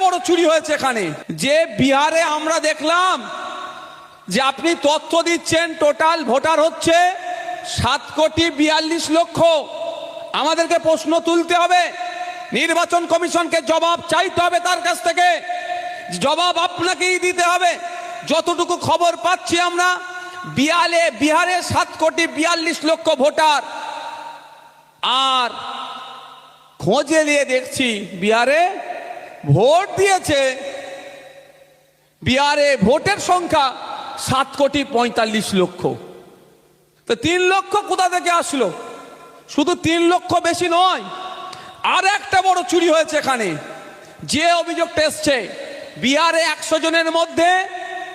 বড় চুরি হয়েছে এখানে, যে বিহারে আমরা দেখলাম যে আপনি তথ্য দিচ্ছেন টোটাল ভোটার হচ্ছে 7,42,00,000। আমাদেরকে প্রশ্ন তুলতে হবে, নির্বাচন কমিশনকে জবাব চাইতে হবে, তার কাছ থেকে জবাব আপনাকেই দিতে হবে। যতটুকু খবর পাচ্ছি আমরা, বিহারে 7,42,00,000 ভোটার, আর খোঁজে নিয়ে দেখছি বিহারে ভোট দিয়েছে, বিহারে ভোটের সংখ্যা 7,45,00,000। তো 3 লক্ষ কোথা থেকে আসলো? শুধু 3 লক্ষ বেশি নয়, আর একটা বড় চুরি হয়েছে এখানে। যে অভিযোগটা এসছে, বিহারে 100 জনের মধ্যে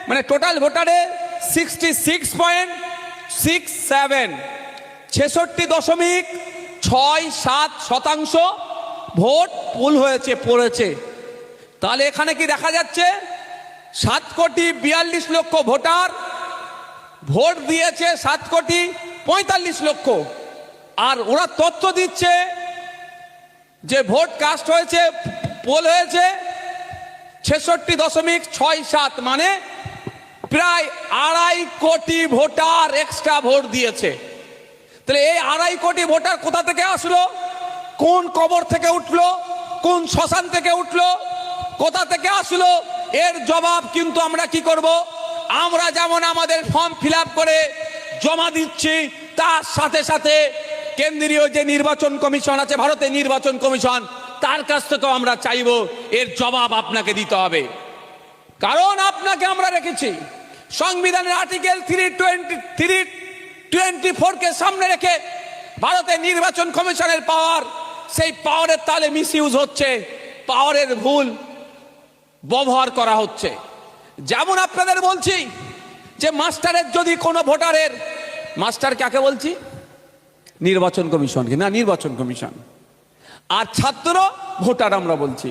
মানে টোটাল ভোটারে 66.67 66.67% ভোট পুল হয়েছে, পড়েছে। তাহলে এখানে কি দেখা যাচ্ছে 7,42,00,000 ভোটার ভোট দিয়েছে 7,45,00,000, আর ওরা তথ্য দিচ্ছে যে ভোট কাস্ট হয়েছে, পোল হয়েছে 66.67, মানে প্রায় 2.5 কোটি ভোটার এক্সট্রা ভোট দিয়েছে। তাহলে এই 2.5 কোটি ভোটার কোথা থেকে আসলো? কোন কবর থেকে উঠলো? কোন শ্মশান থেকে উঠলো? কোথা থেকে আসলো? এর জবাব কিন্তু আমরা কি করব? আমরা যেমন আমাদের ফর্ম ফিল আপ করে জমা দিচ্ছি, তার সাথে সাথে কেন্দ্রীয় যে নির্বাচন কমিশন আছে, ভারতের নির্বাচন কমিশন, তার কাছ থেকেও আমরা চাইব এর জবাব আপনাকে দিতে হবে। কারণ আপনাকে আমরা রেখেছি সংবিধানের আর্টিকেল 324-কে সামনে রেখে ভারতের নির্বাচন কমিশনের পাওয়ার, সেই পাওয়ারের তালে মিসইউজ হচ্ছে, পাওয়ারের ভুল ব্যবহার করা হচ্ছে। যেমন আপনাদের বলছি যে মাস্টারের যদি কোনো ভোটারের, মাস্টার কাকে বলছি? নির্বাচন কমিশনকে, না নির্বাচন কমিশন, আর ছাত্র ভোটার আমরা বলছি।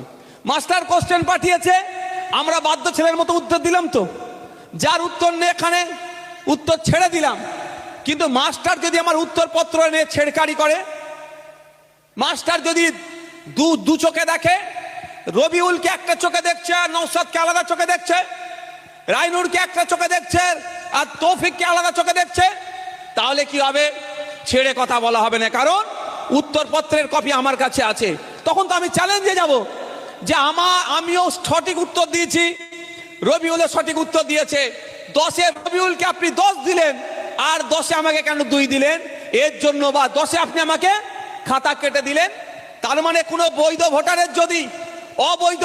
মাস্টার কোশ্চেন পাঠিয়েছে, আমরা বাধ্য ছেলের মতো উত্তর দিলাম, তো যার উত্তর নেই এখানে উত্তর ছেড়ে দিলাম। কিন্তু মাস্টার যদি আমার উত্তরপত্র নিয়ে ছেড়কারি করে, মাস্টার যদি দু চোখে দেখে, রবিউলকে একটা চোখে দেখছে আর নওশাদকে আলাদা চোখে দেখছে, রাইনুরকে একটা চোখে দেখছে আর তৌফিককে আলাদা চোখে দেখছে, তাহলে কি হবে? ছেড়ে কথা বলা হবে না, কারণ উত্তরপত্রের কপি আমার কাছে আছে। তখন তো আমি চ্যালেঞ্জে যাব যে আমিও সঠিক উত্তর দিয়েছি, রবিউলও সঠিক উত্তর দিয়েছে। 10-এ রবিউলকে আপনি 10 দিলেন, আর 10-এ আমাকে কেন 2 দিলেন? এর জন্য, বা 10-এ আপনি আমাকে খাতা কেটে দিলেন। তার মানে কোনো বৈধ ভোটারের যদি অবৈধ